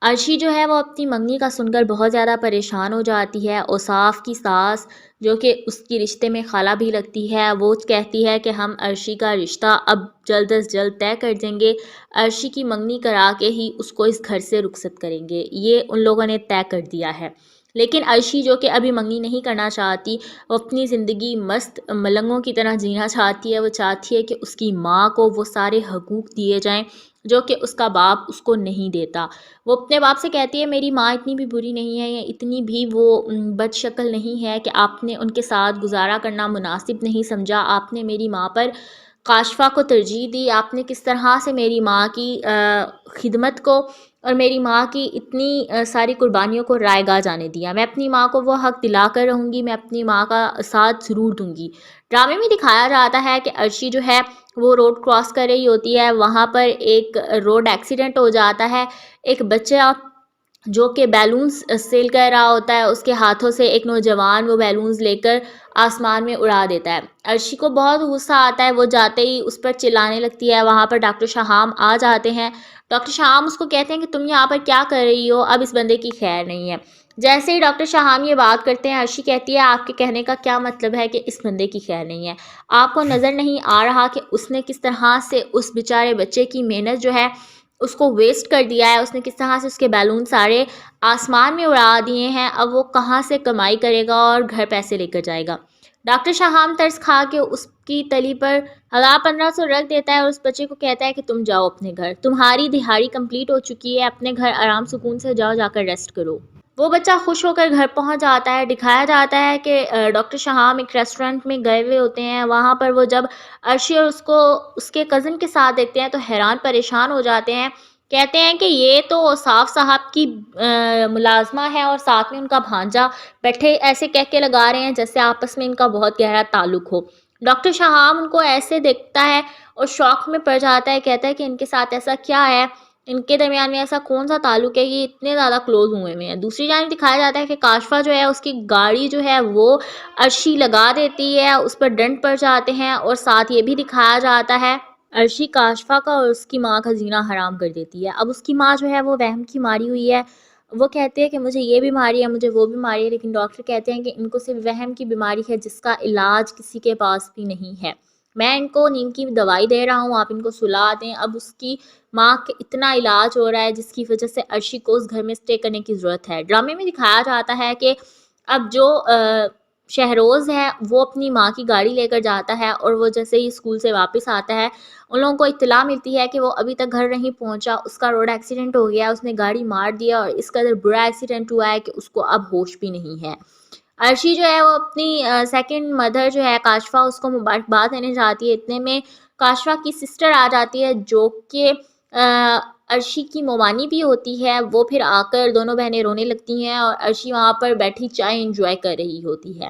عرشی جو ہے وہ اپنی منگنی کا سن کر بہت زیادہ پریشان ہو جاتی ہے۔ اوصاف کی ساس جو کہ اس کی رشتے میں خالہ بھی لگتی ہے، وہ کہتی ہے کہ ہم عرشی کا رشتہ اب جلد از جلد طے کر دیں گے، عرشی کی منگنی کرا کے ہی اس کو اس گھر سے رخصت کریں گے، یہ ان لوگوں نے طے کر دیا ہے۔ لیکن عرشی جو کہ ابھی منگنی نہیں کرنا چاہتی، وہ اپنی زندگی مست ملنگوں کی طرح جینا چاہتی ہے۔ وہ چاہتی ہے کہ اس کی ماں کو وہ سارے حقوق دیے جائیں جو کہ اس کا باپ اس کو نہیں دیتا۔ وہ اپنے باپ سے کہتی ہے میری ماں اتنی بھی بری نہیں ہے یا اتنی بھی وہ بد شکل نہیں ہے کہ آپ نے ان کے ساتھ گزارا کرنا مناسب نہیں سمجھا، آپ نے میری ماں پر کاشفہ کو ترجیح دی، آپ نے کس طرح سے میری ماں کی خدمت کو اور میری ماں کی اتنی ساری قربانیوں کو رائے گاہ جانے دیا۔ میں اپنی ماں کو وہ حق دلا کر رہوں گی، میں اپنی ماں کا ساتھ ضرور دوں گی۔ ڈرامے میں دکھایا جاتا ہے کہ عرشی جو ہے وہ روڈ کراس کر رہی ہوتی ہے، وہاں پر ایک روڈ ایکسیڈنٹ ہو جاتا ہے، ایک بچہ جو کہ بیلونز سیل کر رہا ہوتا ہے، اس کے ہاتھوں سے ایک نوجوان وہ بیلونز لے کر آسمان میں اڑا دیتا ہے۔ عرشی کو بہت غصہ آتا ہے، وہ جاتے ہی اس پر چلانے لگتی ہے۔ وہاں پر ڈاکٹر شہام آ جاتے ہیں، ڈاکٹر شہام اس کو کہتے ہیں کہ تم یہاں پر کیا کر رہی ہو، اب اس بندے کی خیر نہیں ہے۔ جیسے ہی ڈاکٹر شہام یہ بات کرتے ہیں، عرشی کہتی ہے آپ کے کہنے کا کیا مطلب ہے کہ اس بندے کی خیر نہیں ہے؟ آپ کو نظر نہیں آ رہا کہ اس نے کس طرح سے اس بیچارے بچے کی محنت جو ہے اس کو ویسٹ کر دیا ہے، اس نے کس طرح سے اس کے بیلون سارے آسمان میں اڑا دیے ہیں، اب وہ کہاں سے کمائی کرے گا اور گھر پیسے لے کر جائے گا؟ ڈاکٹر شہام ترس کھا کے اس کی تلی پر 1500 رکھ دیتا ہے اور اس بچے کو کہتا ہے کہ تم جاؤ اپنے گھر، تمہاری دہاڑی کمپلیٹ ہو چکی ہے، اپنے گھر آرام سکون سے جاؤ، جا کر ریسٹ کرو۔ وہ بچہ خوش ہو کر گھر پہنچ جاتا ہے۔ دکھایا جاتا ہے کہ ڈاکٹر شہام ایک ریسٹورنٹ میں گئے ہوئے ہوتے ہیں، وہاں پر وہ جب عرشی اور اس کو اس کے کزن کے ساتھ دیکھتے ہیں تو حیران پریشان ہو جاتے ہیں، کہتے ہیں کہ یہ تو اوصاف صاحب کی ملازمہ ہے اور ساتھ میں ان کا بھانجا، بیٹھے ایسے کہہ کے لگا رہے ہیں جیسے آپس میں ان کا بہت گہرا تعلق ہو۔ ڈاکٹر شہام ان کو ایسے دیکھتا ہے اور شوق میں پڑ جاتا ہے، کہتا ہے کہ ان کے ساتھ ایسا کیا ہے، ان کے درمیان میں ایسا کون سا تعلق ہے، یہ اتنے زیادہ کلوز ہوئے ہیں۔ دوسری جانب دکھایا جاتا ہے کہ کاشفہ جو ہے اس کی گاڑی جو ہے وہ عرشی لگا دیتی ہے، اس پر ڈنٹ پڑ جاتے ہیں، اور ساتھ یہ بھی دکھایا جاتا ہے عرشی کاشفہ کا اور اس کی ماں کا جینا حرام کر دیتی ہے۔ اب اس کی ماں جو ہے وہ وہم کی ماری ہوئی ہے، وہ کہتے ہیں کہ مجھے یہ بیماری ہے، مجھے وہ بیماری ہے، لیکن ڈاکٹر کہتے ہیں کہ ان کو صرف وہم کی بیماری ہے جس کا علاج کسی کے پاس بھی نہیں ہے، میں ان کو نیند کی دوائی دے رہا ہوں، آپ ان کو سلا دیں۔ اب اس کی ماں کے اتنا علاج ہو رہا ہے جس کی وجہ سے عرشی کو اس گھر میں اسٹے کرنے کی ضرورت ہے۔ ڈرامے میں دکھایا جاتا ہے کہ اب جو شہروز ہے وہ اپنی ماں کی گاڑی لے کر جاتا ہے، اور وہ جیسے ہی اسکول سے واپس آتا ہے ان لوگوں کو اطلاع ملتی ہے کہ وہ ابھی تک گھر نہیں پہنچا، اس کا روڈ ایکسیڈنٹ ہو گیا، اس نے گاڑی مار دیا اور اس قدر برا ایکسیڈنٹ ہوا ہے کہ اس کو اب ہوش بھی نہیں ہے۔ عرشی جو ہے وہ اپنی سیکنڈ مدر جو ہے کاشفہ، اس کو مبارکباد دینے جاتی ہے، اتنے میں کاشفہ کی سسٹر آ جاتی ہے جو کہ عرشی کی مومانی بھی ہوتی ہے۔ وہ پھر آ کر دونوں بہنیں رونے لگتی ہیں اور عرشی وہاں پر بیٹھی چائے انجوائے کر رہی ہوتی ہے۔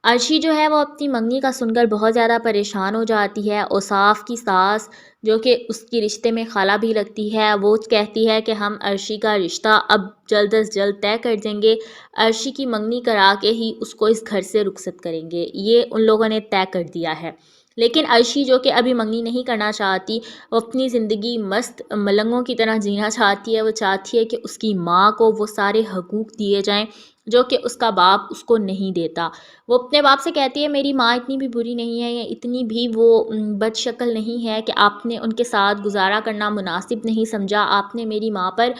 عرشی جو ہے وہ اپنی منگنی کا سن کر بہت زیادہ پریشان ہو جاتی ہے۔ اوصاف کی ساس جو کہ اس کی رشتے میں خالہ بھی لگتی ہے، وہ کہتی ہے کہ ہم عرشی کا رشتہ اب جلد از جلد طے کر دیں گے، عرشی کی منگنی کرا کے ہی اس کو اس گھر سے رخصت کریں گے، یہ ان لوگوں نے طے کر دیا ہے۔ لیکن عرشی جو کہ ابھی منگنی نہیں کرنا چاہتی، وہ اپنی زندگی مست ملنگوں کی طرح جینا چاہتی ہے۔ وہ چاہتی ہے کہ اس کی ماں کو وہ سارے حقوق دیے جائیں جو کہ اس کا باپ اس کو نہیں دیتا۔ وہ اپنے باپ سے کہتی ہے میری ماں اتنی بھی بری نہیں ہے یا اتنی بھی وہ بد شکل نہیں ہے کہ آپ نے ان کے ساتھ گزارا کرنا مناسب نہیں سمجھا، آپ نے میری ماں پر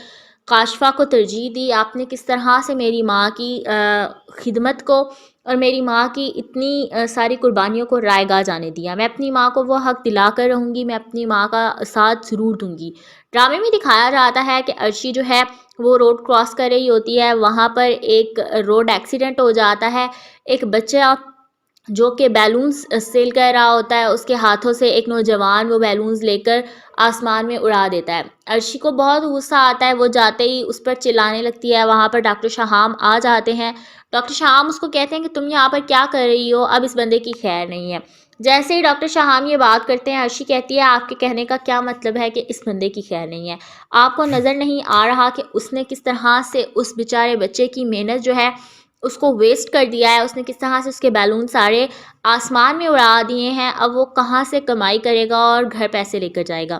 کاشفہ کو ترجیح دی، آپ نے کس طرح سے میری ماں کی خدمت کو اور میری ماں کی اتنی ساری قربانیوں کو رائے گاہ جانے دیا۔ میں اپنی ماں کو وہ حق دلا کر رہوں گی، میں اپنی ماں کا ساتھ ضرور دوں گی۔ ڈرامے میں دکھایا جاتا ہے کہ عرشی جو ہے وہ روڈ کراس کر رہی ہوتی ہے، وہاں پر ایک روڈ ایکسیڈنٹ ہو جاتا ہے، ایک بچہ جو کہ بیلونز سیل کر رہا ہوتا ہے، اس کے ہاتھوں سے ایک نوجوان وہ بیلونز لے کر آسمان میں اڑا دیتا ہے۔ عرشی کو بہت غصہ آتا ہے، وہ جاتے ہی اس پر چلانے لگتی ہے، وہاں پر ڈاکٹر شہام آ جاتے ہیں، ڈاکٹر شہام اس کو کہتے ہیں کہ تم یہاں پر کیا کر رہی ہو، اب اس بندے کی خیر نہیں ہے۔ جیسے ہی ڈاکٹر شہام یہ بات کرتے ہیں، عرشی کہتی ہے آپ کے کہنے کا کیا مطلب ہے کہ اس بندے کی خیر نہیں ہے؟ آپ کو نظر نہیں آ رہا کہ اس نے کس طرح سے اس بیچارے بچے کی محنت جو ہے اس کو ویسٹ کر دیا ہے، اس نے کس طرح سے اس کے بیلون سارے آسمان میں اڑا دیے ہیں، اب وہ کہاں سے کمائی کرے گا اور گھر پیسے لے کر جائے گا؟